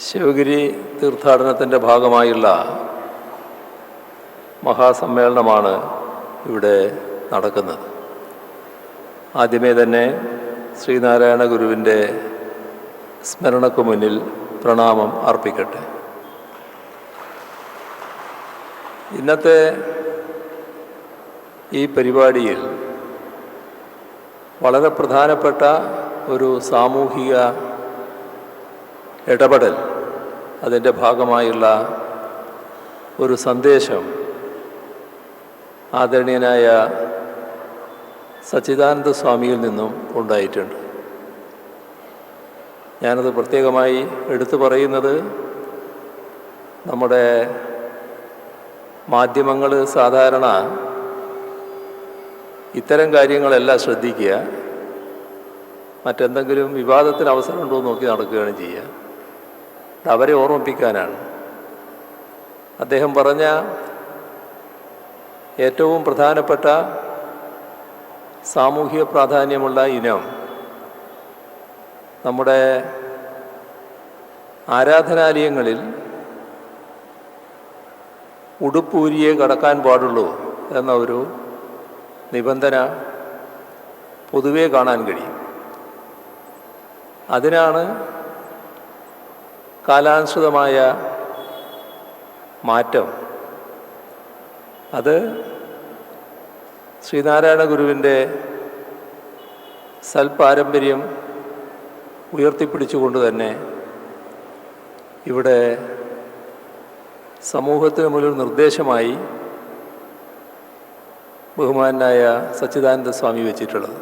ശിവഗിരി തീർത്ഥാടനത്തിൻ്റെ ഭാഗമായുള്ള മഹാസമ്മേളനമാണ് ഇവിടെ നടക്കുന്നത്. ആദ്യമേ തന്നെ ശ്രീനാരായണ ഗുരുവിൻ്റെ സ്മരണയ്ക്കു മുന്നിൽ പ്രണാമം അർപ്പിക്കട്ടെ. ഇന്നത്തെ ഈ പരിപാടിയിൽ വളരെ പ്രധാനപ്പെട്ട ഒരു സാമൂഹിക ഇടപെടൽ, അതിൻ്റെ ഭാഗമായുള്ള ഒരു സന്ദേശം ആദരണീയനായ സച്ചിദാനന്ദ സ്വാമിയിൽ നിന്നും ഉണ്ടായിട്ടുണ്ട്. ഞാനത് പ്രത്യേകമായി എടുത്തു പറയുന്നത്, നമ്മുടെ മാധ്യമങ്ങൾ സാധാരണ ഇത്തരം കാര്യങ്ങളെല്ലാം ശ്രദ്ധിക്കുക, മറ്റെന്തെങ്കിലും വിവാദത്തിന് അവസരമുണ്ടോ എന്ന് നോക്കി നടക്കുകയാണ് ചെയ്യുക. അവരെ ഓർമ്മിപ്പിക്കാനാണ്. അദ്ദേഹം പറഞ്ഞ ഏറ്റവും പ്രധാനപ്പെട്ട സാമൂഹിക പ്രാധാന്യമുള്ള ഇനം നമ്മുടെ ആരാധനാലയങ്ങളിൽ ഉടുപ്പൂരിയെ കടക്കാൻ പാടുള്ളൂ എന്ന ഒരു നിബന്ധന പൊതുവേ കാണാൻ കഴിയും. അതിനാണ് കാലാനുസൃതമായ മാറ്റം. അത് ശ്രീനാരായണ ഗുരുവിൻ്റെ സൽപാരമ്പര്യം ഉയർത്തിപ്പിടിച്ചുകൊണ്ട് തന്നെ ഇവിടെ സമൂഹത്തിന് മുന്നിൽ നിർദ്ദേശമായി ബഹുമാനായ സച്ചിദാനന്ദ സ്വാമി വച്ചിട്ടുള്ളത്.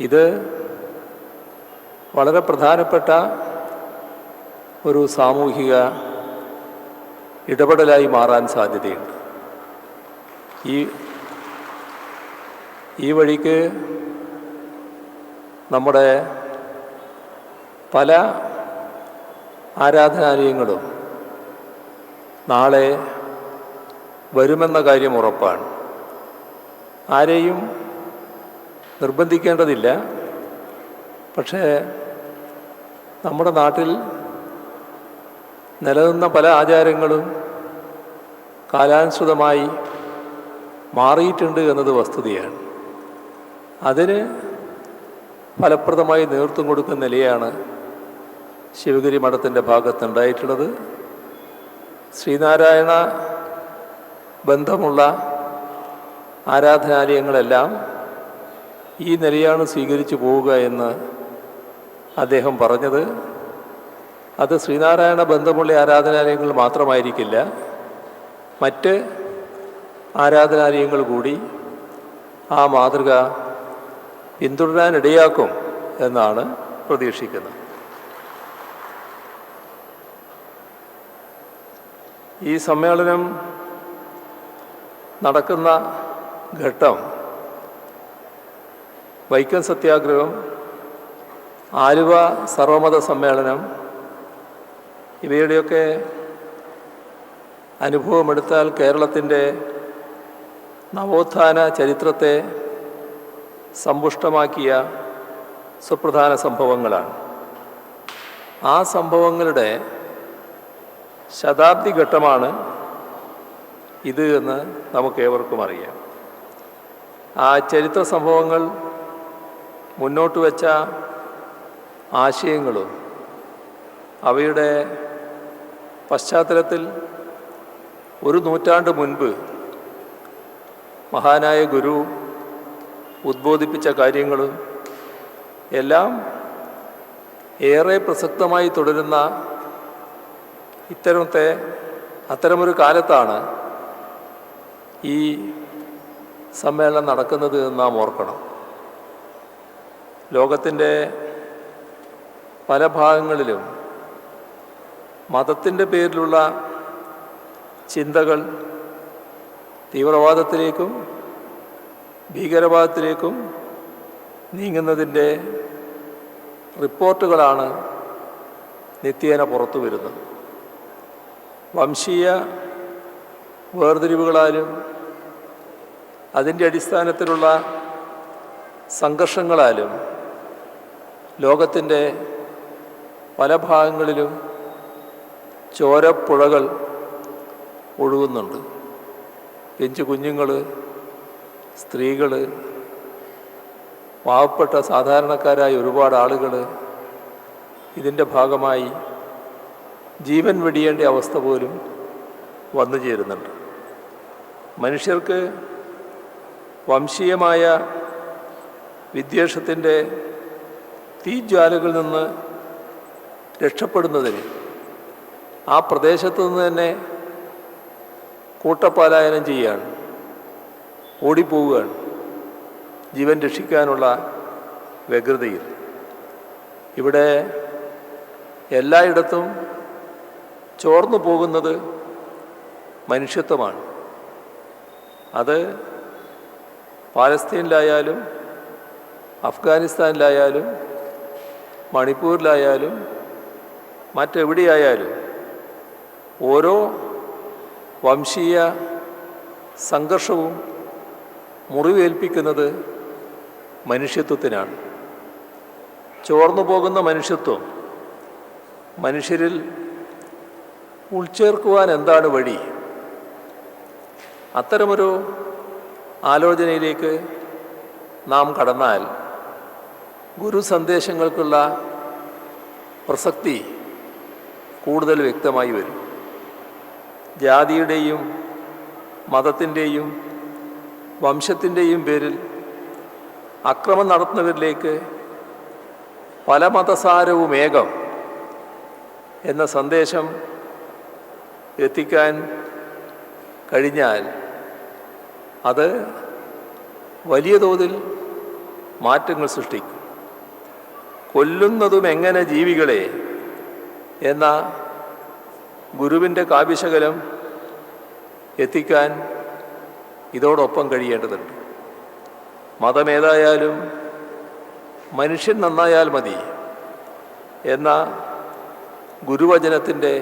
ഇത് വളരെ പ്രധാനപ്പെട്ട ഒരു സാമൂഹിക ഇടപെടലായി മാറാൻ സാധ്യതയുണ്ട്. ഈ വഴിക്ക് നമ്മുടെ പല ആരാധനാലയങ്ങളും നാളെ വരുമെന്ന കാര്യം ഉറപ്പാണ്. ആരെയും നിർബന്ധിക്കേണ്ടതില്ല. പക്ഷേ നമ്മുടെ നാട്ടിൽ നിലനിന്ന പല ആചാരങ്ങളും കാലാനുസൃതമായി മാറിയിട്ടുണ്ട് എന്നത് വസ്തുതയാണ്. അതിന് ഫലപ്രദമായി നേതൃത്വം കൊടുക്കുന്ന നിലയാണ് ശിവഗിരി മഠത്തിൻ്റെ ഭാഗത്തുണ്ടായിട്ടുള്ളത്. ശ്രീനാരായണ ബന്ധമുള്ള ആരാധനാലയങ്ങളെല്ലാം ഈ നിലയാണ് സ്വീകരിച്ചു പോവുക എന്ന് അദ്ദേഹം പറഞ്ഞത്. അത് ശ്രീനാരായണ ബന്ധമുള്ള ആരാധനാലയങ്ങൾ മാത്രമായിരിക്കില്ല, മറ്റ് ആരാധനാലയങ്ങൾ കൂടി ആ മാതൃക പിന്തുടരാനിടയാക്കും എന്നാണ് പ്രതീക്ഷിക്കുന്നത്. ഈ സമ്മേളനം നടക്കുന്ന ഘട്ടം വൈക്കം സത്യാഗ്രഹം, ആലുവ സർവമത സമ്മേളനം, ഇവയുടെയൊക്കെ അനുഭവമെടുത്താൽ കേരളത്തിൻ്റെ നവോത്ഥാന ചരിത്രത്തെ സമ്പുഷ്ടമാക്കിയ സുപ്രധാന സംഭവങ്ങളാണ്. ആ സംഭവങ്ങളുടെ ശതാബ്ദി ഘട്ടമാണ് ഇത് എന്ന് നമുക്കേവർക്കും അറിയാം. ആ ചരിത്ര സംഭവങ്ങൾ മുന്നോട്ട് വച്ച ആശയങ്ങളും അവയുടെ പശ്ചാത്തലത്തിൽ ഒരു നൂറ്റാണ്ട് മുൻപ് മഹാനായ ഗുരു ഉദ്ബോധിപ്പിച്ച കാര്യങ്ങളും എല്ലാം ഏറെ പ്രസക്തമായി തുടരുന്ന അത്തരമൊരു കാലത്താണ് ഈ സമ്മേളനം നടക്കുന്നത് എന്ന് നാം ഓർക്കണം. ലോകത്തിൻ്റെ പല ഭാഗങ്ങളിലും മതത്തിൻ്റെ പേരിലുള്ള ചിന്തകൾ തീവ്രവാദത്തിലേക്കും ഭീകരവാദത്തിലേക്കും നീങ്ങുന്നതിൻ്റെ റിപ്പോർട്ടുകളാണ് നിത്യേന പുറത്തു വരുന്നത്. വംശീയ വേർതിരിവുകളാലും അതിൻ്റെ അടിസ്ഥാനത്തിലുള്ള സംഘർഷങ്ങളാലും ലോകത്തിൻ്റെ പല ഭാഗങ്ങളിലും ചോരപ്പുഴകൾ ഒഴുകുന്നുണ്ട്. പിഞ്ചു കുഞ്ഞുങ്ങൾ, സ്ത്രീകൾ, പാവപ്പെട്ട സാധാരണക്കാരായ ഒരുപാട് ആളുകൾ ഇതിൻ്റെ ഭാഗമായി ജീവൻ വെടിയേണ്ട അവസ്ഥ പോലും വന്നു ചേരുന്നുണ്ട്. മനുഷ്യർക്ക് വംശീയമായ വിദ്വേഷത്തിൻ്റെ തീജ്വാലകളിൽ നിന്ന് രക്ഷപ്പെടുന്നതിന് ആ പ്രദേശത്തു നിന്ന് തന്നെ കൂട്ടപ്പലായനം ചെയ്യുകയാണ്, ഓടിപ്പോവുകയാണ് ജീവൻ രക്ഷിക്കാനുള്ള വ്യഗ്രതയിൽ. ഇവിടെ എല്ലായിടത്തും ചോർന്നു പോകുന്നത് മനുഷ്യത്വമാണ്. അത് പാലസ്തീനിലായാലും അഫ്ഗാനിസ്ഥാനിലായാലും മണിപ്പൂരിലായാലും മറ്റെവിടെയായാലും ഓരോ വംശീയ സംഘർഷവും മുറിവേൽപ്പിക്കുന്നത് മനുഷ്യത്വത്തിനാണ്. ചോർന്നു പോകുന്ന മനുഷ്യത്വം മനുഷ്യരിൽ ഉൾച്ചേർക്കുവാൻ എന്താണ് വഴി? അത്തരമൊരു ആലോചനയിലേക്ക് നാം കടന്നാൽ ഗുരു സന്ദേശങ്ങൾക്കുള്ള പ്രസക്തി കൂടുതൽ വ്യക്തമായി വരും. ജാതിയുടെയും മതത്തിൻ്റെയും വംശത്തിൻ്റെയും പേരിൽ അക്രമം നടത്തുന്നവരിലേക്ക് പല മതസാരവും ഏകം എന്ന സന്ദേശം എത്തിക്കാൻ കഴിഞ്ഞാൽ അത് വലിയ തോതിൽ മാറ്റങ്ങൾ സൃഷ്ടിക്കും. കൊല്ലുന്നതും എങ്ങനെ ജീവികളെ എന്ന ഗുരുവിൻ്റെ കാവ്യശകലം എത്തിക്കാൻ ഇതോടൊപ്പം കഴിയേണ്ടതുണ്ട്. മതമേതായാലും മനുഷ്യൻ നന്നായാൽ മതി എന്ന ഗുരുവചനത്തിൻ്റെ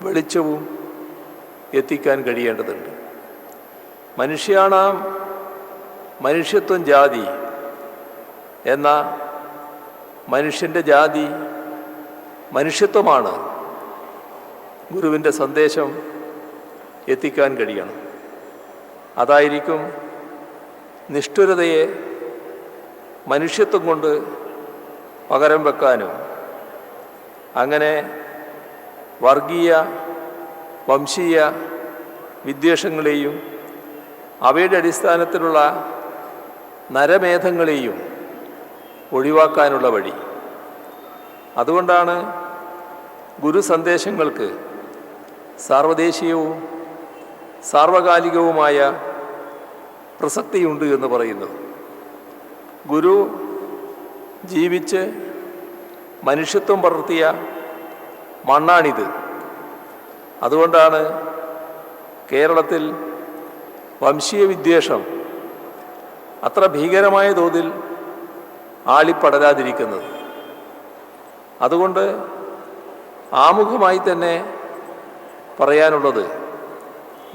വെളിച്ചവും എത്തിക്കാൻ കഴിയേണ്ടതുണ്ട്. മനുഷ്യാണാം മനുഷ്യത്വം ജാതി എന്ന മനുഷ്യൻ്റെ ജാതി മനുഷ്യത്വമാണ് ഗുരുവിൻ്റെ സന്ദേശം എത്തിക്കാൻ കഴിയണം. അതായിരിക്കും നിഷ്ഠുരതയെ മനുഷ്യത്വം കൊണ്ട് പകരം വെക്കാനും അങ്ങനെ വർഗീയ വംശീയ വിദ്വേഷങ്ങളെയും അവയുടെ അടിസ്ഥാനത്തിലുള്ള നരമേധങ്ങളെയും ഒഴിവാക്കാനുള്ള വഴി. അതുകൊണ്ടാണ് ഗുരു സന്ദേശങ്ങൾക്ക് സാർവദേശീയവും സാർവകാലികവുമായ പ്രസക്തിയുണ്ട് എന്ന് പറയുന്നത്. ഗുരു ജീവിച്ച് മനുഷ്യത്വം പടർത്തിയ മണ്ണാണിത്. അതുകൊണ്ടാണ് കേരളത്തിൽ വംശീയ വിദ്വേഷം അത്ര ഭീകരമായ തോതിൽ ആളിപ്പടരാതിരിക്കുന്നത്. അതുകൊണ്ട് ആമുഖമായി തന്നെ പറയാനുള്ളത്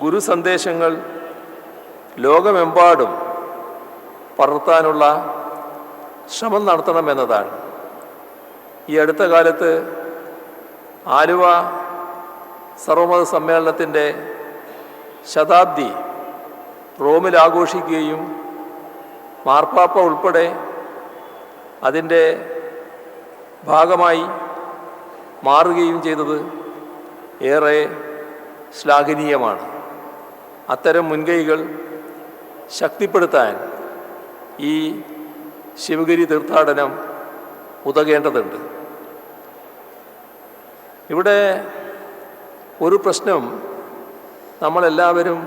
ഗുരു സന്ദേശങ്ങൾ ലോകമെമ്പാടും പടർത്താനുള്ള ശ്രമം നടത്തണമെന്നതാണ്. ഈ അടുത്ത കാലത്ത് ആലുവ സർവമത സമ്മേളനത്തിൻ്റെ ശതാബ്ദി റോമിൽ ആഘോഷിക്കുകയും മാർപ്പാപ്പ ഉൾപ്പെടെ അതിൻ്റെ ഭാഗമായി മാറുകയും ചെയ്തത് ഏറെ ശ്ലാഘനീയമാണ്. അത്തരം മുൻകൈകൾ ശക്തിപ്പെടുത്താൻ ഈ ശിവഗിരി തീർത്ഥാടനം ഉതകേണ്ടതുണ്ട്. ഇവിടെ ഒരു പ്രശ്നം നമ്മളെല്ലാവരും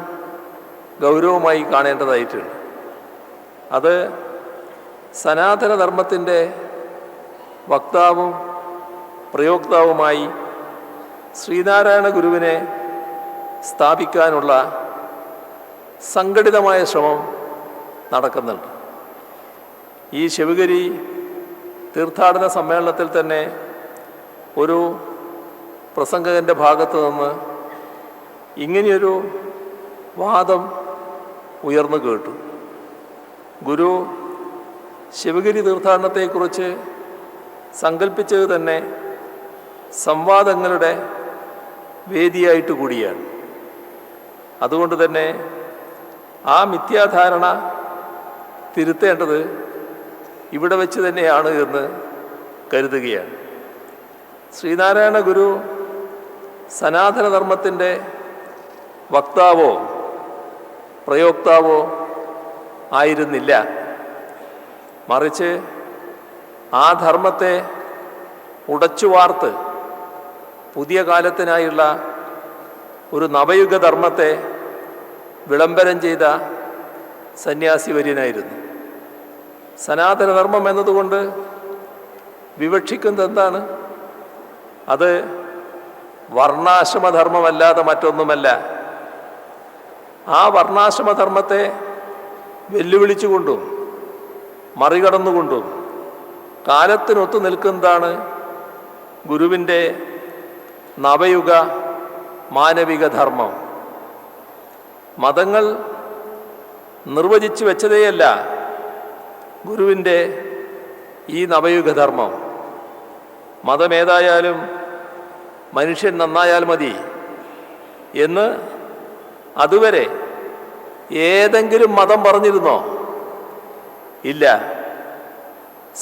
ഗൗരവമായി കാണേണ്ടതായിട്ടുണ്ട്. അത് സനാതനധർമ്മത്തിൻ്റെ വക്താവും പ്രയോക്താവുമായി ശ്രീനാരായണ ഗുരുവിനെ സ്ഥാപിക്കാനുള്ള സംഘടിതമായ ശ്രമം നടക്കുന്നുണ്ട്. ഈ ശിവഗിരി തീർത്ഥാടന സമ്മേളനത്തിൽ തന്നെ ഒരു പ്രസംഗകൻ്റെ ഭാഗത്തു നിന്ന് ഇങ്ങനെയൊരു വാദം ഉയർന്നു കേട്ടു. ഗുരു ശിവഗിരി തീർത്ഥാടനത്തെക്കുറിച്ച് സങ്കല്പിച്ചത് തന്നെ സംവാദങ്ങളുടെ വേദിയായിട്ട് കൂടിയാണ്. അതുകൊണ്ട് തന്നെ ആ മിഥ്യാധാരണ തിരുത്തേണ്ടത് ഇവിടെ വെച്ച് തന്നെയാണ് എന്ന് കരുതുകയാണ്. ശ്രീനാരായണ ഗുരു സനാതനധർമ്മത്തിൻ്റെ വക്താവോ പ്രയോക്താവോ ആയിരുന്നില്ല. മറിച്ച് ആ ധർമ്മത്തെ ഉടച്ചുവാർത്ത് പുതിയ കാലത്തിനായുള്ള ഒരു നവയുഗ ധർമ്മത്തെ വിളംബരം ചെയ്ത സന്യാസി വര്യനായിരുന്നു. സനാതനധർമ്മം എന്നതുകൊണ്ട് വിവക്ഷിക്കുന്നത് എന്താണ്? അത് വർണ്ണാശ്രമധർമ്മമല്ലാതെ മറ്റൊന്നുമല്ല. ആ വർണ്ണാശ്രമധർമ്മത്തെ വെല്ലുവിളിച്ചുകൊണ്ടും മറികടന്നുകൊണ്ടും കാലത്തിനൊത്തു നിൽക്കുന്നതാണ് ഗുരുവിൻ്റെ നവയുഗ മാനവിക ധർമ്മം. മതങ്ങൾ നിർവചിച്ചു വെച്ചതേയല്ല ഗുരുവിൻ്റെ ഈ നവയുഗധർമ്മം. മതമേതായാലും മനുഷ്യൻ നന്നായാൽ മതി എന്ന് അതുവരെ ഏതെങ്കിലും മതം പറഞ്ഞിരുന്നോ? ഇല്ല.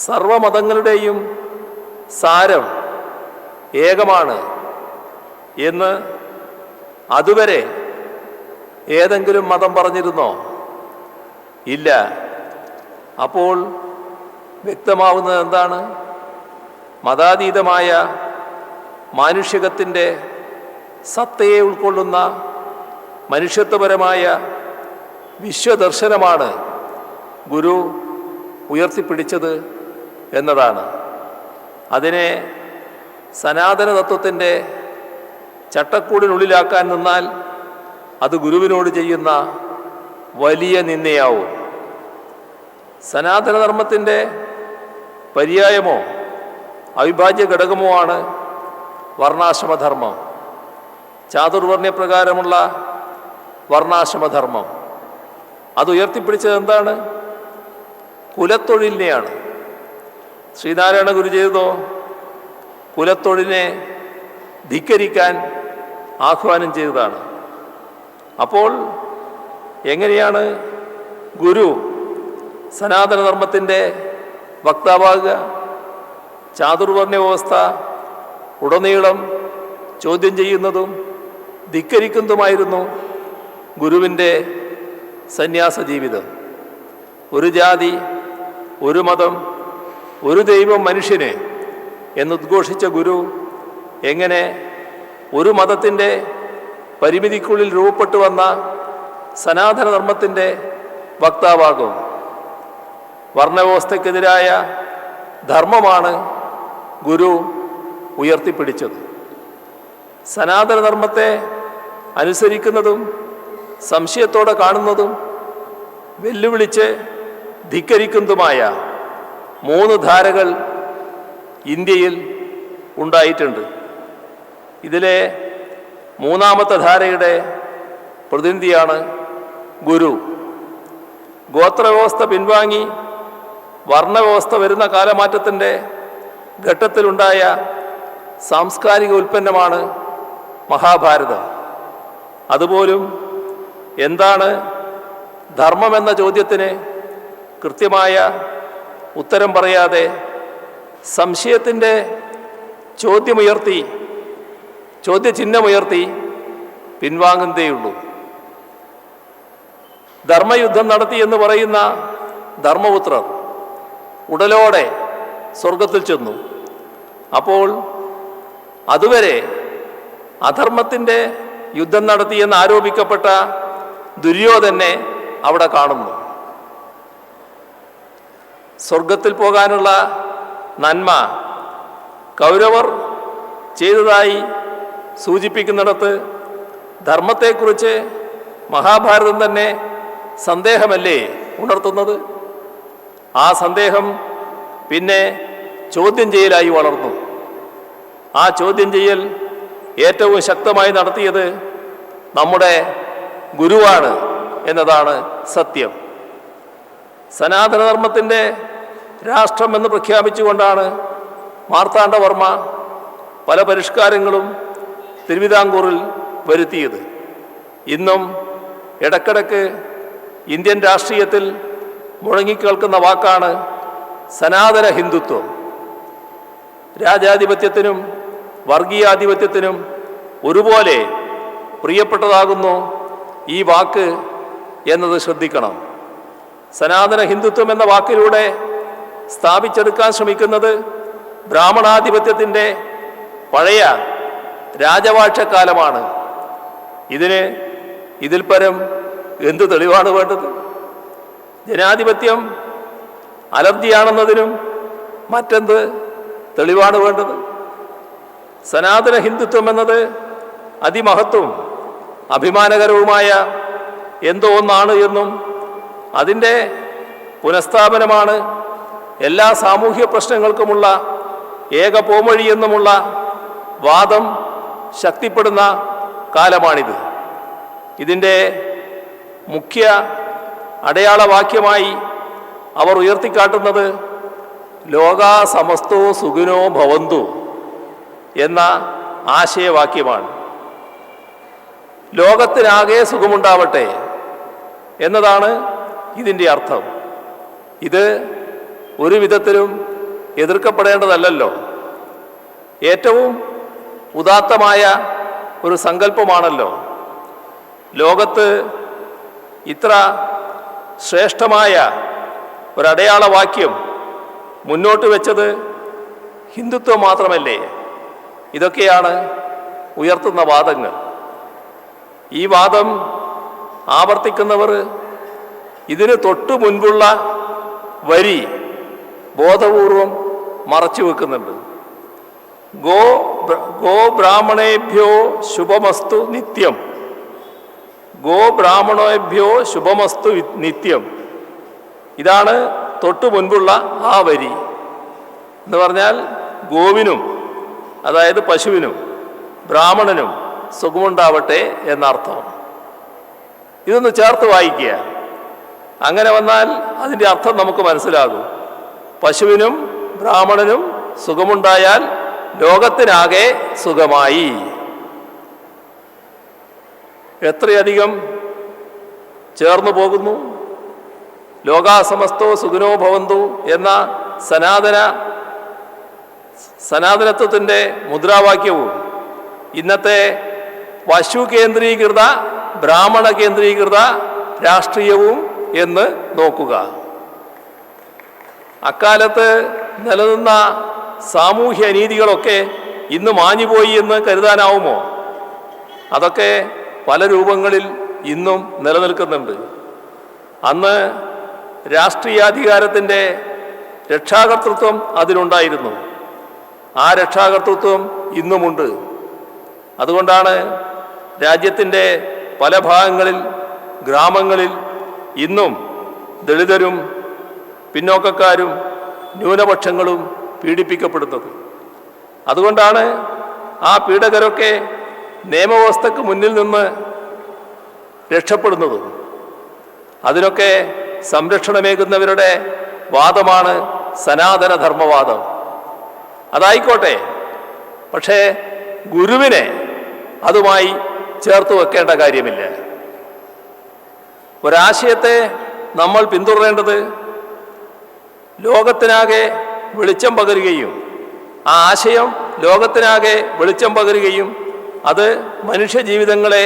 സർവമതങ്ങളുടെയും സാരം ഏകമാണ് എന്ന് അതുവരെ ഏതെങ്കിലും മതം പറഞ്ഞിരുന്നോ? ഇല്ല. അപ്പോൾ വ്യക്തമാവുന്നത് എന്താണ്? മതാതീതമായ മാനുഷികത്തിൻ്റെ സത്തയെ ഉൾക്കൊള്ളുന്ന മനുഷ്യത്വപരമായ വിശ്വദർശനമാണ് ഗുരു ഉയർത്തിപ്പിടിച്ചത് എന്നതാണ്. അതിനെ സനാതന തത്വത്തിൻ്റെ ചട്ടക്കൂടിനുള്ളിലാക്കാൻ നിന്നാൽ അത് ഗുരുവിനോട് ചെയ്യുന്ന വലിയ നിന്ദയാവും. സനാതനധർമ്മത്തിൻ്റെ പര്യായമോ അവിഭാജ്യ ഘടകമോ ആണ് വർണ്ണാശ്രമധർമ്മം. ചാതുർവർണ്ണ്യപ്രകാരമുള്ള വർണ്ണാശ്രമധർമ്മം അത് ഉയർത്തിപ്പിടിച്ചത് എന്താണ്? കുലത്തൊഴിലിനെയാണ്. ശ്രീനാരായണ ഗുരു ചെയ്തതോ കുലത്തൊഴിലിനെ ധിക്കരിക്കാൻ ആഹ്വാനം ചെയ്തതാണ്. അപ്പോൾ എങ്ങനെയാണ് ഗുരു സനാതനധർമ്മത്തിൻ്റെ വക്താവാകുക? ചാതുർവർണ്ണ വ്യവസ്ഥ ഉടനീളം ചോദ്യം ചെയ്യുന്നതും ധിക്കരിക്കുന്നതുമായിരുന്നു ഗുരുവിൻ്റെ സന്യാസ ജീവിതം. ഒരു ജാതി, ഒരു മതം, ഒരു ദൈവം മനുഷ്യന് എന്നുദ്ഘോഷിച്ച ഗുരു എങ്ങനെ ഒരു മതത്തിൻ്റെ പരിമിതിക്കുള്ളിൽ രൂപപ്പെട്ടു വന്ന സനാതനധർമ്മത്തിൻ്റെ വക്താവാകും? വർണ്ണവ്യവസ്ഥയ്ക്കെതിരായ ധർമ്മമാണ് ഗുരു ഉയർത്തിപ്പിടിച്ചത്. സനാതനധർമ്മത്തെ അനുസരിക്കുന്നതും സംശയത്തോടെ കാണുന്നതും വെല്ലുവിളിച്ച് ധിക്കരിക്കുന്നതുമായ 3 ധാരകൾ ഇന്ത്യയിൽ ഉണ്ടായിട്ടുണ്ട്. ഇതിലെ 3ാമത്തെ ധാരയുടെ പ്രതിനിധിയാണ് ഗുരു. ഗോത്രവ്യവസ്ഥ പിൻവാങ്ങി വർണ്ണവ്യവസ്ഥ വരുന്ന കാലമാറ്റത്തിൻ്റെ ഘട്ടത്തിലുണ്ടായ സാംസ്കാരിക ഉൽപ്പന്നമാണ് മഹാഭാരതം. അതുപോലും എന്താണ് ധർമ്മമെന്ന ചോദ്യത്തിന് കൃത്യമായ ഉത്തരം പറയാതെ സംശയത്തിൻ്റെ ചോദ്യചിഹ്നമുയർത്തി പിൻവാങ്ങുന്നതേയുള്ളൂ. ധർമ്മയുദ്ധം നടത്തി എന്ന് പറയുന്ന ധർമ്മപുത്രർ ഉടലോടെ സ്വർഗത്തിൽ ചെന്നു. അപ്പോൾ അതുവരെ അധർമ്മത്തിൻ്റെ യുദ്ധം നടത്തിയെന്ന് ആരോപിക്കപ്പെട്ട ദുര്യോധനെ അവിടെ കാണുന്നു. സ്വർഗത്തിൽ പോകാനുള്ള നന്മ കൗരവർ ചെയ്തതായി സൂചിപ്പിക്കുന്നിടത്ത് ധർമ്മത്തെക്കുറിച്ച് മഹാഭാരതം തന്നെ സന്ദേഹമല്ലേ ഉണർത്തുന്നത്? ആ സന്ദേഹം പിന്നെ ചോദ്യം ചെയ്യലായി വളർന്നു. ആ ചോദ്യം ചെയ്യൽ ഏറ്റവും ശക്തമായി നടത്തിയത് നമ്മുടെ ഗുരുവാണ് എന്നതാണ് സത്യം. സനാതനധർമ്മത്തിൻ്റെ രാഷ്ട്രം എന്ന് പ്രഖ്യാപിച്ചുകൊണ്ടാണ് മാർത്താണ്ഡവർമ്മ പല പരിഷ്കാരങ്ങളും തിരുവിതാംകൂറിൽ വരുത്തിയത്. ഇന്നും ഇടക്കിടക്ക് ഇന്ത്യൻ രാഷ്ട്രീയത്തിൽ മുഴങ്ങിക്കേൾക്കുന്ന വാക്കാണ് സനാതന ഹിന്ദുത്വം. രാജാധിപത്യത്തിനും വർഗീയാധിപത്യത്തിനും ഒരുപോലെ പ്രിയപ്പെട്ടതാകുന്നു ഈ വാക്ക് എന്നത് ശ്രദ്ധിക്കണം. സനാതന ഹിന്ദുത്വം എന്ന വാക്കിലൂടെ സ്ഥാപിച്ചെടുക്കാൻ ശ്രമിക്കുന്നത് ബ്രാഹ്മണാധിപത്യത്തിൻ്റെ പഴയ രാജവാഴ്ചക്കാലമാണ്. ഇതിൽ പരം എന്ത് തെളിവാണ് വേണ്ടത്? ജനാധിപത്യം അലർജിയാണെന്നതിനും മറ്റെന്ത് തെളിവാണ് വേണ്ടത്? സനാതന ഹിന്ദുത്വം എന്നത് അതിമഹത്വം അഭിമാനകരവുമായ എന്തോ ഒന്നാണ് എന്നും അതിൻ്റെ പുനഃസ്ഥാപനമാണ് എല്ലാ സാമൂഹ്യ പ്രശ്നങ്ങൾക്കുമുള്ള ഏക പോംവഴി എന്നുമുള്ള വാദം ശക്തിപ്പെടുന്ന കാലമാണിത്. ഇതിൻ്റെ മുഖ്യ അടയാളവാക്യമായി അവർ ഉയർത്തിക്കാട്ടുന്നത് ലോകാ സമസ്തോ സുഖിനോ ഭവന്തു എന്ന ആശയവാക്യമാണ്. ലോകത്തിനാകെ സുഖമുണ്ടാവട്ടെ എന്നതാണ് ഇതിൻ്റെ അർത്ഥം. ഇത് ഒരു വിധത്തിലും എതിർക്കപ്പെടേണ്ടതല്ലല്ലോ. ഏറ്റവും ഉദാത്തമായ ഒരു സങ്കല്പമാണല്ലോ. ലോകത്ത് ഇത്ര ശ്രേഷ്ഠമായ ഒരടയാളവാക്യം മുന്നോട്ട് വെച്ചത് ഹിന്ദുത്വം മാത്രമല്ലേ? ഇതൊക്കെയാണ് ഉയർത്തുന്ന വാദങ്ങൾ. ഈ വാദം ആവർത്തിക്കുന്നവർ ഇതിന് തൊട്ടു മുൻപുള്ള വരി ബോധപൂർവം മറച്ചു വെക്കുന്നുണ്ട്. ഗോ ബ്രാഹ്മണേഭ്യോ ശുഭമസ്തു നിത്യം. ഗോ ബ്രാഹ്മണേഭ്യോ ശുഭമസ്തു നിത്യം. ഇതാണ് തൊട്ടു മുൻപുള്ള ആ വരി. എന്ന് പറഞ്ഞാൽ ഗോവിനും, അതായത് പശുവിനും, ബ്രാഹ്മണനും സുഖമുണ്ടാവട്ടെ എന്നർത്ഥം. ഇതൊന്ന് ചേർത്ത് വായിക്കുക. അങ്ങനെ വന്നാൽ അതിൻ്റെ അർത്ഥം നമുക്ക് മനസ്സിലാകും. പശുവിനും ബ്രാഹ്മണനും സുഖമുണ്ടായാൽ ലോകത്തിനാകെ സുഖമായി. എത്രയധികം ചേർന്നു പോകുന്നു. ലോകാസമസ്തോ സുഖിനോ ഭവന്തു എന്ന സനാതനത്വത്തിൻ്റെ മുദ്രാവാക്യവും ഇന്നത്തെ പശു കേന്ദ്രീകൃത ബ്രാഹ്മണ കേന്ദ്രീകൃത രാഷ്ട്രീയവും എന്ന് നോക്കുക. അക്കാലത്ത് നിലനിന്ന സാമൂഹ്യ അനീതികളൊക്കെ ഇന്ന് മാഞ്ഞുപോയി എന്ന് കരുതാനാവുമോ? അതൊക്കെ പല രൂപങ്ങളിൽ ഇന്നും നിലനിൽക്കുന്നുണ്ട്. അന്ന് രാഷ്ട്രീയാധികാരത്തിൻ്റെ രക്ഷാകർതൃത്വം അതിനുണ്ടായിരുന്നു. ആ രക്ഷാകർതൃത്വം ഇന്നുമുണ്ട്. അതുകൊണ്ടാണ് രാജ്യത്തിൻ്റെ പല ഭാഗങ്ങളിൽ, ഗ്രാമങ്ങളിൽ ഇന്നും ദളിതരും പിന്നോക്കക്കാരും ന്യൂനപക്ഷങ്ങളും പീഡിപ്പിക്കപ്പെടുന്നത്. അതുകൊണ്ടാണ് ആ പീഡകരൊക്കെ നിയമവ്യവസ്ഥക്ക് മുന്നിൽ നിന്ന് രക്ഷപ്പെടുന്നത്. അതിനൊക്കെ സംരക്ഷണമേകുന്നവരുടെ വാദമാണ് സനാതനധർമ്മവാദം. അതായിക്കോട്ടെ, പക്ഷേ ഗുരുവിനെ അതുമായി ചേർത്ത് വെക്കേണ്ട കാര്യമില്ല. ഒരാശയത്തെ നമ്മൾ പിന്തുടരേണ്ടത് ലോകത്തിനാകെ വെളിച്ചം പകരുകയും ആ ആശയം ലോകത്തിനാകെ വെളിച്ചം പകരുകയും അത് മനുഷ്യ ജീവിതങ്ങളെ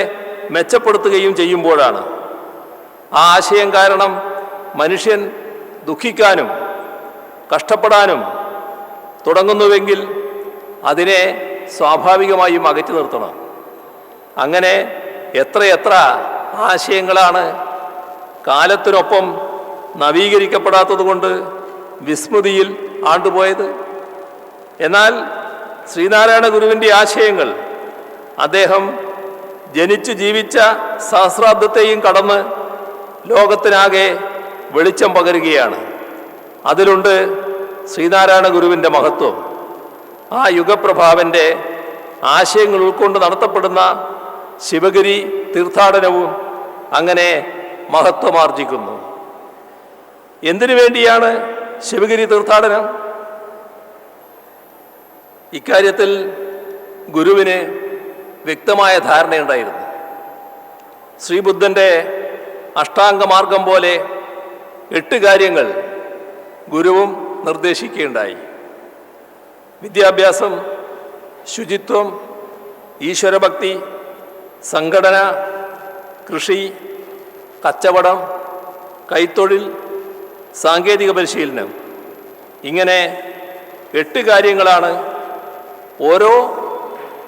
മെച്ചപ്പെടുത്തുകയും ചെയ്യുമ്പോഴാണ്. ആ ആശയം കാരണം മനുഷ്യൻ ദുഃഖിക്കാനും കഷ്ടപ്പെടാനും തുടങ്ങുന്നുവെങ്കിൽ അതിനെ സ്വാഭാവികമായും അകറ്റി നിർത്തണം. അങ്ങനെ എത്രയെത്ര ആശയങ്ങളാണ് കാലത്തിനൊപ്പം നവീകരിക്കപ്പെടാത്തതുകൊണ്ട് വിസ്മൃതിയിൽ ആണ്ടുപോയത്. എന്നാൽ ശ്രീനാരായണ ഗുരുവിൻ്റെ ആശയങ്ങൾ അദ്ദേഹം ജനിച്ചു ജീവിച്ച സഹസ്രാബ്ദത്തെയും കടന്ന് ലോകത്തിനാകെ വെളിച്ചം പകരുകയാണ്. അതിലുണ്ട് ശ്രീനാരായണ ഗുരുവിൻ്റെ മഹത്വം. ആ യുഗപ്രഭാവൻ്റെ ആശയങ്ങൾ ഉൾക്കൊണ്ട് നടത്തപ്പെടുന്ന ശിവഗിരി തീർത്ഥാടനവും അങ്ങനെ മഹത്വമാർജിക്കുന്നു. എന്തിനു വേണ്ടിയാണ് ശിവഗിരി തീർത്ഥാടനം? ഇക്കാര്യത്തിൽ ഗുരുവിന് വ്യക്തമായ ധാരണയുണ്ടായിരുന്നു. ശ്രീബുദ്ധൻ്റെ അഷ്ടാംഗമാർഗം പോലെ 8 കാര്യങ്ങൾ ഗുരുവും നിർദ്ദേശിക്കുകയുണ്ടായി. വിദ്യാഭ്യാസം, ശുചിത്വം, ഈശ്വരഭക്തി, സംഘടന, കൃഷി, കച്ചവടം, കൈത്തൊഴിൽ, സാങ്കേതിക പരിശീലനം. ഇങ്ങനെ 8 കാര്യങ്ങളാണ് ഓരോ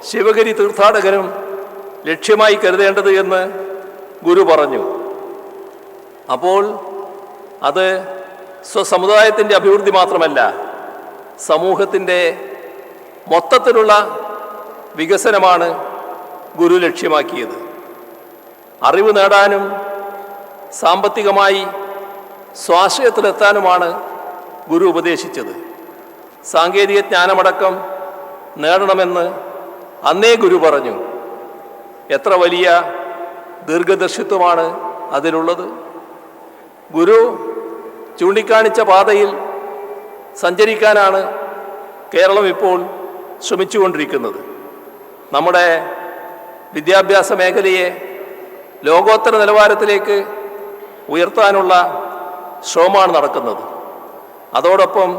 ശിവഗിരി തീർത്ഥാടകനും ലക്ഷ്യമായി കരുതേണ്ടത് എന്ന് ഗുരു പറഞ്ഞു. അപ്പോൾ അത് സ്വസമുദായത്തിൻ്റെ അഭിവൃദ്ധി മാത്രമല്ല, സമൂഹത്തിൻ്റെ മൊത്തത്തിലുള്ള വികസനമാണ് ഗുരു ലക്ഷ്യമാക്കിയത്. അറിവ് നേടാനും സാമ്പത്തികമായി സ്വാശ്രയത്തിലെത്താനുമാണ് ഗുരു ഉപദേശിച്ചത്. സാങ്കേതിക ജ്ഞാനമടക്കം നേടണമെന്ന് അന്നേ ഗുരു പറഞ്ഞു. എത്ര വലിയ ദീർഘദർശിത്വമാണ് അതിലുള്ളത്! ഗുരു ചൂണ്ടിക്കാണിച്ച പാതയിൽ സഞ്ചരിക്കാനാണ് കേരളം ഇപ്പോൾ ശ്രമിച്ചുകൊണ്ടിരിക്കുന്നത്. നമ്മുടെ വിദ്യാഭ്യാസ മേഖലയെ ലോകോത്തര നിലവാരത്തിലേക്ക് ഉയർത്താനുള്ള ശ്രമമാണ് നടക്കുന്നത്. അതോടൊപ്പം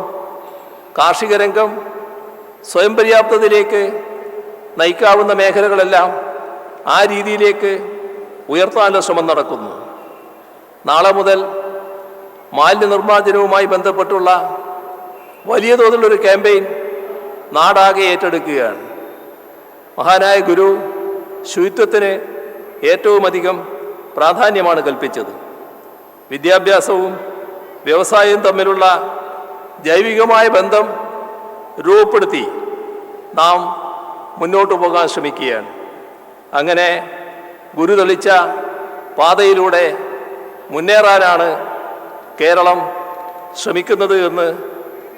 കാർഷിക രംഗം സ്വയം പര്യാപ്തതയിലേക്ക് നയിക്കാവുന്ന മേഖലകളെല്ലാം ആ രീതിയിലേക്ക് ഉയർത്താനുള്ള ശ്രമം നടക്കുന്നു. നാളെ മുതൽ മാലിന്യ നിർമ്മാർജ്ജനവുമായി ബന്ധപ്പെട്ടുള്ള വലിയ തോതിലുള്ളൊരു ക്യാമ്പയിൻ നാടാകെ ഏറ്റെടുക്കുകയാണ്. മഹാനായ ഗുരു ശുചിത്വത്തിന് ഏറ്റവും അധികം പ്രാധാന്യമാണ് കൽപ്പിച്ചത്. വിദ്യാഭ്യാസവും വ്യവസായവും തമ്മിലുള്ള ജൈവികമായ ബന്ധം രൂപപ്പെടുത്തി നാം മുന്നോട്ട് പോകാൻ ശ്രമിക്കുകയാണ്. അങ്ങനെ ഗുരു തെളിച്ച പാതയിലൂടെ മുന്നേറാനാണ് കേരളം ശ്രമിക്കുന്നത് എന്ന്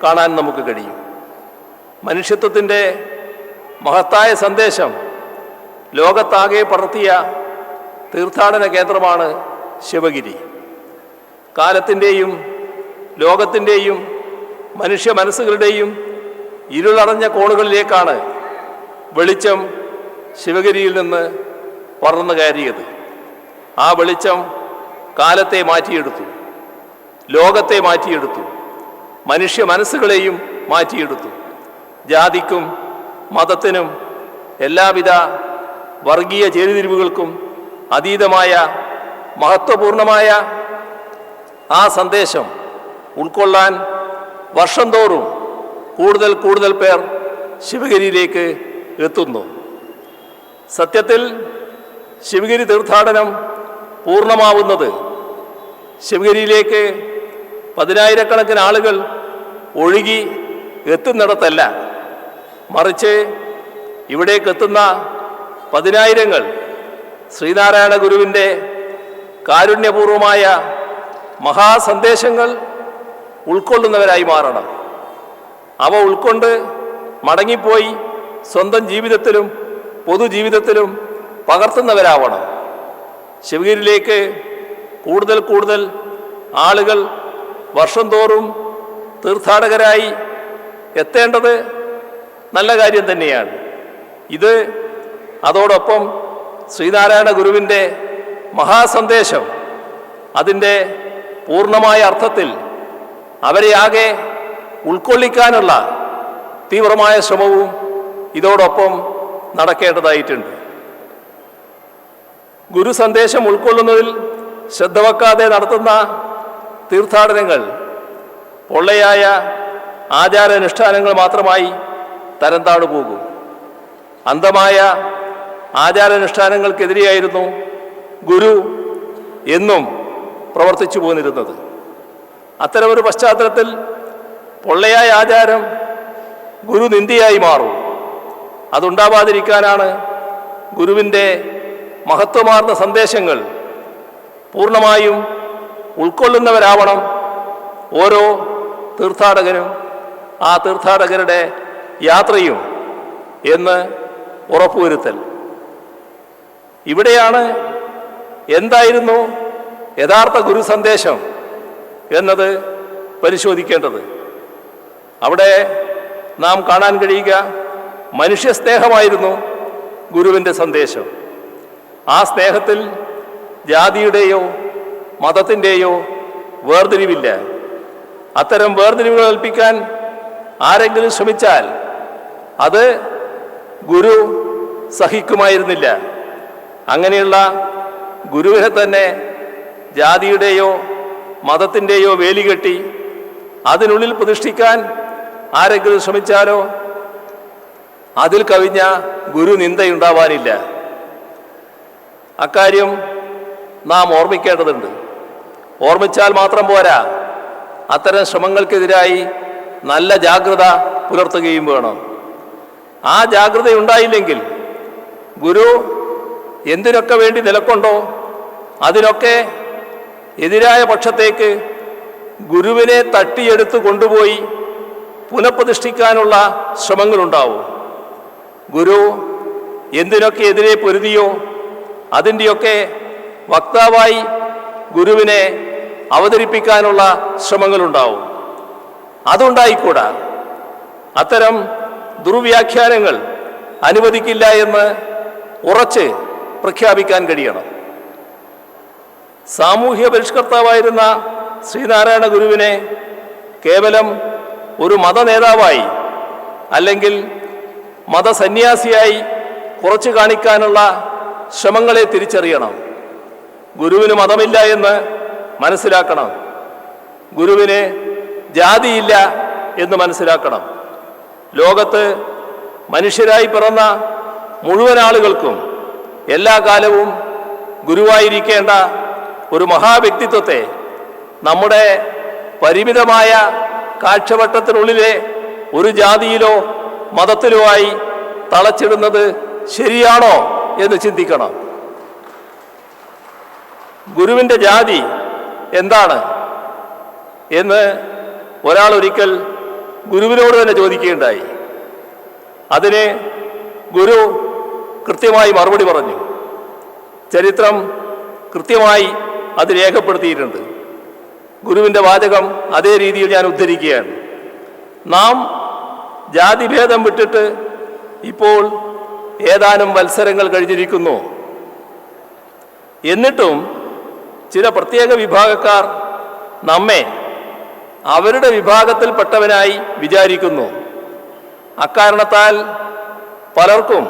കാണാൻ നമുക്ക് കഴിയും. മനുഷ്യത്വത്തിൻ്റെ മഹത്തായ സന്ദേശം ലോകത്താകെ പടർത്തിയ തീർത്ഥാടന കേന്ദ്രമാണ് ശിവഗിരി. കാലത്തിൻ്റെയും ലോകത്തിൻ്റെയും മനുഷ്യ മനസ്സുകളുടെയും ഇരുളടഞ്ഞ കോണുകളിലേക്കാണ് വെളിച്ചം ശിവഗിരിയിൽ നിന്ന് പടർന്നു കയറിയത്. ആ വെളിച്ചം കാലത്തെ മാറ്റിയെടുത്തു, ലോകത്തെ മാറ്റിയെടുത്തു, മനുഷ്യ മനസ്സുകളെയും മാറ്റിയെടുത്തു. ജാതിക്കും മതത്തിനും എല്ലാവിധ വർഗീയ ചേരിതിരിവുകൾക്കും അതീതമായ മഹത്വപൂർണമായ ആ സന്ദേശം ഉൾക്കൊള്ളാൻ വർഷം തോറും കൂടുതൽ കൂടുതൽ പേർ ശിവഗിരിയിലേക്ക് എത്തുന്നു. സത്യത്തിൽ ശിവഗിരി തീർത്ഥാടനം പൂർണ്ണമാവുന്നത് ശിവഗിരിയിലേക്ക് 10,000-കണക്കിന് ആളുകൾ ഒഴുകി എത്തുന്നിടത്തല്ല, മറിച്ച് ഇവിടേക്ക് എത്തുന്ന 10,000-ങ്ങൾ ശ്രീനാരായണ ഗുരുവിൻ്റെ കാരുണ്യപൂർവമായ മഹാസന്ദേശങ്ങൾ ഉൾക്കൊള്ളുന്നവരായി മാറണം. അവ ഉൾക്കൊണ്ട് മടങ്ങിപ്പോയി സ്വന്തം ജീവിതത്തിലും പൊതുജീവിതത്തിലും പകർത്തുന്നവരാവണം. ശിവഗിരിയിലേക്ക് കൂടുതൽ കൂടുതൽ ആളുകൾ വർഷം തോറും തീർത്ഥാടകരായി എത്തേണ്ടത് നല്ല കാര്യം തന്നെയാണ്. ഇത് അതോടൊപ്പം ശ്രീനാരായണ ഗുരുവിൻ്റെ മഹാസന്ദേശം അതിൻ്റെ പൂർണ്ണമായ അർത്ഥത്തിൽ അവരെ ആകെ ഉൾക്കൊള്ളിക്കാനുള്ള തീവ്രമായ ശ്രമവും ഇതോടൊപ്പം നടക്കേണ്ടതായിട്ടുണ്ട്. ഗുരു സന്ദേശം ഉൾക്കൊള്ളുന്നതിൽ ശ്രദ്ധ വെക്കാതെ നടത്തുന്ന തീർത്ഥാടനങ്ങൾ പൊള്ളയായ ആചാരാനുഷ്ഠാനങ്ങൾ മാത്രമായി തരംതാണു പോകും. അന്ധമായ ആചാരാനുഷ്ഠാനങ്ങൾക്കെതിരെയായിരുന്നു ഗുരു എന്നും പ്രവർത്തിച്ചു പോന്നിരുന്നത്. അത്തരമൊരു പശ്ചാത്തലത്തിൽ പൊള്ളയായ ആചാരം ഗുരു നിന്ദയായി മാറും. അതുണ്ടാവാതിരിക്കാനാണ് ഗുരുവിൻ്റെ മഹത്വമാർന്ന സന്ദേശങ്ങൾ പൂർണ്ണമായും ഉൾക്കൊള്ളുന്നവരാവണം ഓരോ തീർത്ഥാടകനും ആ തീർത്ഥാടകരുടെ യാത്രയും എന്ന് ഉറപ്പുവരുത്തൽ. ഇവിടെയാണ് എന്തായിരുന്നു യഥാർത്ഥ ഗുരു സന്ദേശം എന്നത് പരിശോധിക്കേണ്ടത്. അവിടെ നാം കാണാൻ കഴിയുക മനുഷ്യസ്നേഹമായിരുന്നു ഗുരുവിൻ്റെ സന്ദേശം. ആ സ്നേഹത്തിൽ ജാതിയുടെയോ മതത്തിൻ്റെയോ വേർതിരിവില്ല. അത്തരം വേർതിരിവുകൾ കൽപ്പിക്കാൻ ആരെങ്കിലും ശ്രമിച്ചാൽ അത് ഗുരു സഹിക്കുമായിരുന്നില്ല. അങ്ങനെയുള്ള ഗുരുവിനെ തന്നെ ജാതിയുടെയോ മതത്തിൻ്റെയോ വേലികെട്ടി അതിനുള്ളിൽ പ്രതിഷ്ഠിക്കാൻ ആരെങ്കിലും ശ്രമിച്ചാലോ അതിൽ കവിഞ്ഞ ഗുരു നിന്ദയുണ്ടാവാനില്ല. അക്കാര്യം നാം ഓർമ്മിക്കേണ്ടതുണ്ട്. ഓർമ്മിച്ചാൽ മാത്രം പോരാ, അത്തരം ശ്രമങ്ങൾക്കെതിരായി നല്ല ജാഗ്രത പുലർത്തുകയും വേണം. ആ ജാഗ്രതയുണ്ടായില്ലെങ്കിൽ ഗുരു എന്തിനൊക്കെ വേണ്ടി നിലക്കൊണ്ടോ അതിനൊക്കെ എതിരായ പക്ഷത്തേക്ക് ഗുരുവിനെ തട്ടിയെടുത്ത് കൊണ്ടുപോയി പുനഃപ്രതിഷ്ഠിക്കാനുള്ള ശ്രമങ്ങളുണ്ടാവും. ഗുരു എന്തിനൊക്കെ എതിരെ പൊരുതിയോ അതിൻ്റെയൊക്കെ വക്താവായി ഗുരുവിനെ അവതരിപ്പിക്കാനുള്ള ശ്രമങ്ങളുണ്ടാവും. അതുണ്ടായിക്കൂടാ. അത്തരം ദുർവ്യാഖ്യാനങ്ങൾ അനുവദിക്കില്ല എന്ന് ഉറച്ച് പ്രഖ്യാപിക്കാൻ കഴിയണം. സാമൂഹ്യ പരിഷ്കർത്താവായിരുന്ന ശ്രീനാരായണ ഗുരുവിനെ കേവലം ഒരു മതനേതാവായി അല്ലെങ്കിൽ മതസന്യാസിയായി കുറച്ചു കാണിക്കാനുള്ള ശ്രമങ്ങളെ തിരിച്ചറിയണം. ഗുരുവിന് മതമില്ല എന്ന് മനസ്സിലാക്കണം. ഗുരുവിന് ജാതിയില്ല എന്ന് മനസ്സിലാക്കണം. ലോകത്ത് മനുഷ്യരായി പിറന്ന മുഴുവൻ ആളുകൾക്കും എല്ലാ കാലവും ഗുരുവായിരിക്കേണ്ട ഒരു മഹാവ്യക്തിത്വത്തെ നമ്മുടെ പരിമിതമായ കാഴ്ചവട്ടത്തിനുള്ളിലെ ഒരു ജാതിയിലോ മതത്തിലോ ആയി തളച്ചിടുന്നത് ശരിയാണോ എന്ന് ചിന്തിക്കണം. ഗുരുവിൻ്റെ ജാതി എന്താണ് എന്ന് ഒരാൾ ഒരിക്കൽ ഗുരുവിനോട് തന്നെ ചോദിക്കുകയുണ്ടായി. അതിന് ഗുരു കൃത്യമായി മറുപടി പറഞ്ഞു. ചരിത്രം കൃത്യമായി അത് രേഖപ്പെടുത്തിയിട്ടുണ്ട്. ഗുരുവിൻ്റെ വാചകം അതേ രീതിയിൽ ഞാൻ ഉദ്ധരിക്കുകയാണ്. നാം ജാതിഭേദം വിട്ടിട്ട് ഇപ്പോൾ ഏതാനും വത്സരങ്ങൾ കഴിഞ്ഞിരിക്കുന്നു. എന്നിട്ടും ചില പ്രത്യേക വിഭാഗക്കാർ നമ്മെ അവരുടെ വിഭാഗത്തിൽപ്പെട്ടവനായി വിചാരിക്കുന്നു. അക്കാരണത്താൽ പലർക്കും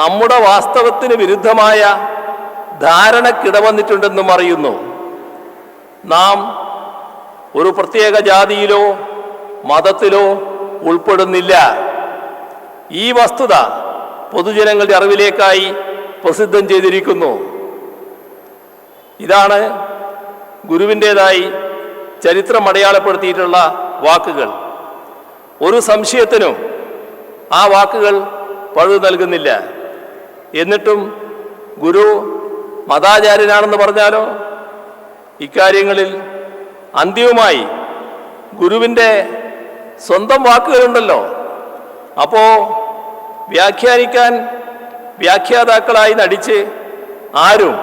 നമ്മുടെ വാസ്തവത്തിന് വിരുദ്ധമായ ധാരണക്കിടവന്നിട്ടുണ്ടെന്നും അറിയുന്നു. നാം ഒരു പ്രത്യേക ജാതിയിലോ മതത്തിലോ ഉൾപ്പെടുന്നില്ല. ഈ വസ്തുത പൊതുജനങ്ങളുടെ അറിവിലേക്കായി പ്രസിദ്ധം ചെയ്തിരിക്കുന്നു. ഇതാണ് ഗുരുവിൻ്റേതായി ചരിത്രം അടയാളപ്പെടുത്തിയിട്ടുള്ള വാക്കുകൾ. ഒരു സംശയത്തിനും ആ വാക്കുകൾ പഴുതു നൽകുന്നില്ല. എന്നിട്ടും ഗുരു മതാചാര്യനാണെന്ന് പറഞ്ഞാലോ? ഇക്കാര്യങ്ങളിൽ അന്തിമമായി ഗുരുവിൻ്റെ സ്വന്തം വാക്കുകളുണ്ടല്ലോ. അപ്പോൾ വ്യാഖ്യാനിക്കാൻ വ്യാഖ്യാതാക്കളായി നടിച്ച് ആരും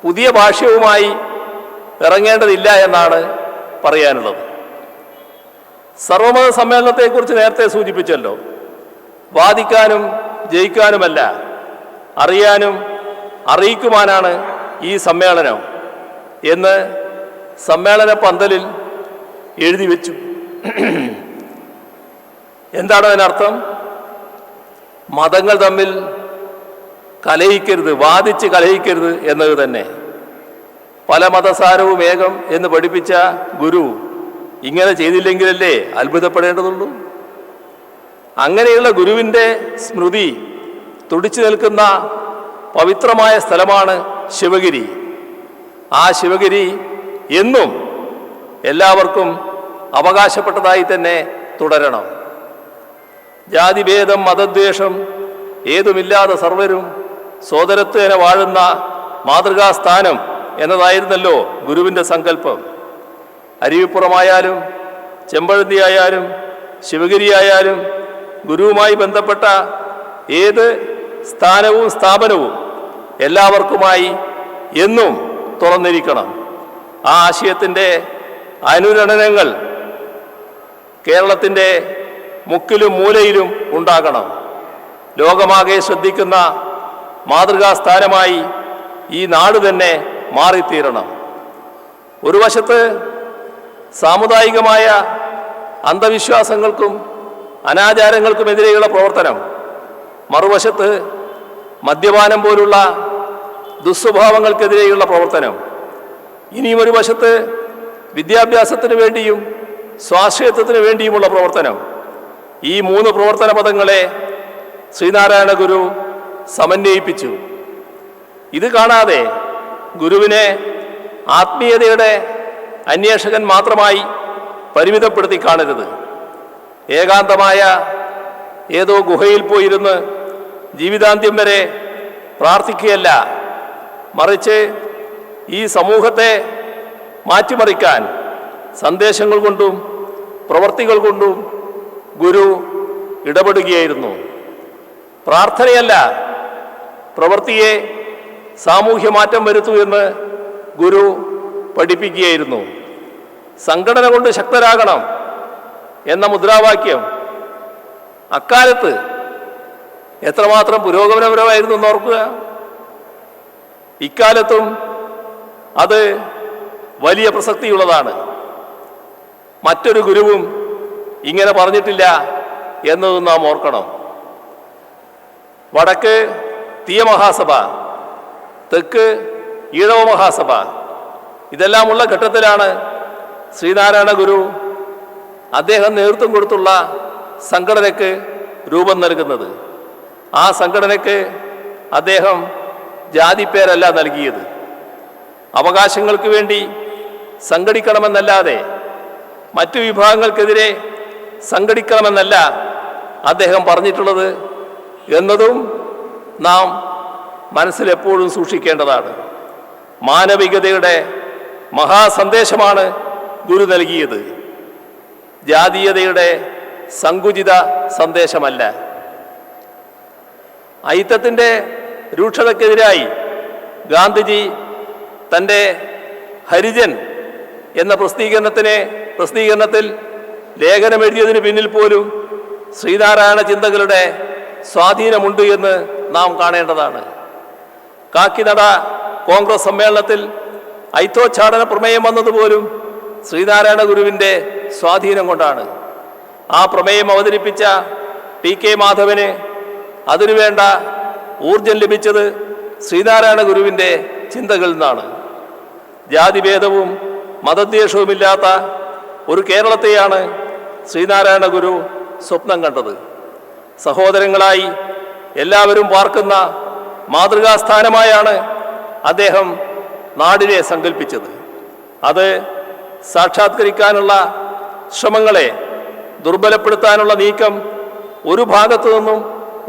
പുതിയ ഭാഷ്യവുമായി ഇറങ്ങേണ്ടതില്ല എന്നാണ് പറയാനുള്ളത്. സർവമത സമ്മേളനത്തെക്കുറിച്ച് നേരത്തെ സൂചിപ്പിച്ചല്ലോ. വാദിക്കാനും ജയിക്കാനുമല്ല, അറിയാനും അറിയിക്കുവാനാണ് ഈ സമ്മേളനം എന്ന് സമ്മേളന പന്തലിൽ എഴുതി വെച്ചു. എന്താണ് അതിനർത്ഥം? മതങ്ങൾ തമ്മിൽ കലഹിക്കരുത്, വാദിച്ച് കലഹിക്കരുത് എന്നത് തന്നെ. പല മതസാരവും ഏകം എന്ന് പഠിപ്പിച്ച ഗുരു ഇങ്ങനെ ചെയ്തില്ലെങ്കിലല്ലേ അത്ഭുതപ്പെടേണ്ടതുള്ളൂ. അങ്ങനെയുള്ള ഗുരുവിൻ്റെ സ്മൃതി തുടിച്ചു നിൽക്കുന്ന പവിത്രമായ സ്ഥലമാണ് ശിവഗിരി. ആ ശിവഗിരി എന്നും എല്ലാവർക്കും അവകാശപ്പെട്ടതായി തന്നെ തുടരണം. ജാതിഭേദം മതദ്വേഷം ഏതുമില്ലാതെ സർവരും സോദരത്വേന വാഴുന്ന മാതൃകാസ്ഥാനം എന്നതായിരുന്നല്ലോ ഗുരുവിൻ്റെ സങ്കല്പം. അരുവിപ്പുറമായാലും ചെമ്പഴന്തിയായാലും ശിവഗിരിയായാലും ഗുരുവുമായി ബന്ധപ്പെട്ട ഏത് സ്ഥാനവും സ്ഥാപനവും എല്ലാവർക്കുമായി എന്നും തുറന്നിരിക്കണം. ആ ആശയത്തിൻ്റെ അനുരണനങ്ങൾ കേരളത്തിൻ്റെ മുക്കിലും മൂലയിലും ഉണ്ടാകണം. ലോകമാകെ ശ്രദ്ധിക്കുന്ന മാതൃകാസ്ഥാനമായി ഈ നാട് തന്നെ മാറിത്തീരണം. ഒരു വശത്ത് സാമുദായികമായ അന്ധവിശ്വാസങ്ങൾക്കും അനാചാരങ്ങൾക്കുമെതിരെയുള്ള പ്രവർത്തനം, മറുവശത്ത് മദ്യപാനം പോലുള്ള ദുസ്വഭാവങ്ങൾക്കെതിരെയുള്ള പ്രവർത്തനം, ഇനിയും ഒരു വശത്ത് വിദ്യാഭ്യാസത്തിന് വേണ്ടിയും സ്വാശ്രയത്വത്തിന് വേണ്ടിയുമുള്ള പ്രവർത്തനം. ഈ മൂന്ന് പ്രവർത്തന പദങ്ങളെ ശ്രീനാരായണ ഗുരു സമന്വയിപ്പിച്ചു. ഇത് കാണാതെ ഗുരുവിനെ ആത്മീയതയുടെ അന്വേഷകൻ മാത്രമായി പരിമിതപ്പെടുത്തി കാണരുത്. ഏകാന്തമായ ഏതോ ഗുഹയിൽ പോയിരുന്ന് ജീവിതാന്ത്യം വരെ പ്രാർത്ഥിക്കുകയല്ല, മറിച്ച് ഈ സമൂഹത്തെ മാറ്റിമറിക്കാൻ സന്ദേശങ്ങൾ കൊണ്ടും പ്രവർത്തികൾ കൊണ്ടും ഗുരു ഇടപെടുകയായിരുന്നു. പ്രാർത്ഥനയല്ല, പ്രവൃത്തിയെ സാമൂഹ്യ മാറ്റം വരുത്തൂ എന്ന് ഗുരു പഠിപ്പിക്കുകയായിരുന്നു. സംഘടന കൊണ്ട് ശക്തരാകണം എന്ന മുദ്രാവാക്യം അക്കാലത്ത് എത്രമാത്രം പുരോഗമനപരമായിരുന്നു എന്നോർക്കുക. ഇക്കാലത്തും അത് വലിയ പ്രസക്തിയുള്ളതാണ്. മറ്റൊരു ഗുരുവും ഇങ്ങനെ പറഞ്ഞിട്ടില്ല എന്നതും നാം ഓർക്കണം. വടക്ക് തീയ മഹാസഭ, തെക്ക് ഈഴവ മഹാസഭ, ഇതെല്ലാമുള്ള ഘട്ടത്തിലാണ് ശ്രീനാരായണ ഗുരു അദ്ദേഹം നേതൃത്വം കൊടുത്തുള്ള സംഘടനയ്ക്ക് രൂപം നൽകുന്നത്. ആ സംഘടനയ്ക്ക് അദ്ദേഹം ജാതിപ്പേരല്ല നൽകിയത്. അവകാശങ്ങൾക്ക് വേണ്ടി സംഘടിക്കണമെന്നല്ലാതെ മറ്റു വിഭാഗങ്ങൾക്കെതിരെ സംഘടിക്കണമെന്നല്ല അദ്ദേഹം പറഞ്ഞിട്ടുള്ളത് എന്നതും നാം മനസ്സിലെപ്പോഴും സൂക്ഷിക്കേണ്ടതാണ്. മാനവികതയുടെ മഹാസന്ദേശമാണ് ഗുരു നൽകിയത്, ജാതീയതയുടെ സങ്കുചിത സന്ദേശമല്ല. അയിത്തത്തിൻ്റെ രൂക്ഷതയ്ക്കെതിരായി ഗാന്ധിജി തൻ്റെ ഹരിജൻ എന്ന പ്രസിദ്ധീകരണത്തിൽ ലേഖനമെഴുതിയതിന് പിന്നിൽ പോലും ശ്രീനാരായണ ചിന്തകളുടെ സ്വാധീനമുണ്ട് എന്ന് നാം കാണേണ്ടതാണ്. കാക്കിനട കോൺഗ്രസ് സമ്മേളനത്തിൽ ഐത്തോച്ചാടന പ്രമേയം വന്നതുപോലും ശ്രീനാരായണ ഗുരുവിൻ്റെ സ്വാധീനം കൊണ്ടാണ്. ആ പ്രമേയം അവതരിപ്പിച്ച PK മാധവന് അതിനുവേണ്ട ഊർജം ലഭിച്ചത് ശ്രീനാരായണ ഗുരുവിൻ്റെ ചിന്തകളിൽ നിന്നാണ്. ജാതിഭേദവും മതദ്വേഷവുമില്ലാത്ത ഒരു കേരളത്തെയാണ് ശ്രീനാരായണ ഗുരു സ്വപ്നം കണ്ടത്. സഹോദരങ്ങളായി എല്ലാവരും പാർക്കുന്ന മാതൃകാസ്ഥാനമായാണ് അദ്ദേഹം നാടിനെ സങ്കല്പിച്ചത്. അത് സാക്ഷാത്കരിക്കാനുള്ള ശ്രമങ്ങളെ ദുർബലപ്പെടുത്താനുള്ള നീക്കം ഒരു ഭാഗത്തു നിന്നും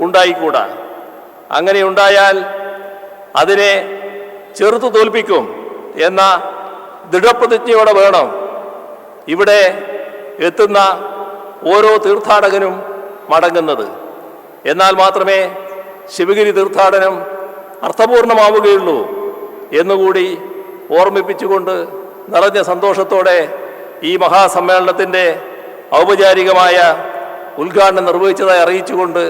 ഉണ്ടായിക്കൂടാ. അങ്ങനെ ഉണ്ടായാൽ അതിനെ ചെറുത്തു തോൽപ്പിക്കും എന്ന ദൃഢപ്രതിജ്ഞയോടെ വേണം ഇവിടെ എത്തുന്ന ഓരോ തീർത്ഥാടകനും മടങ്ങുന്നത്. എന്നാൽ മാത്രമേ ശിവഗിരി തീർത്ഥാടനം അർത്ഥപൂർണമാവുകയുള്ളൂ എന്നുകൂടി ഓർമ്മിപ്പിച്ചുകൊണ്ട് നിറഞ്ഞ സന്തോഷത്തോടെ ഈ മഹാസമ്മേളനത്തിൻ്റെ ഔപചാരികമായ ഉദ്ഘാടനം നിർവഹിച്ചതായി അറിയിച്ചുകൊണ്ട്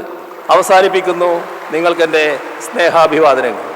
അവസാനിപ്പിക്കുന്നു. നിങ്ങൾക്കെൻ്റെ സ്നേഹാഭിവാദനങ്ങൾ.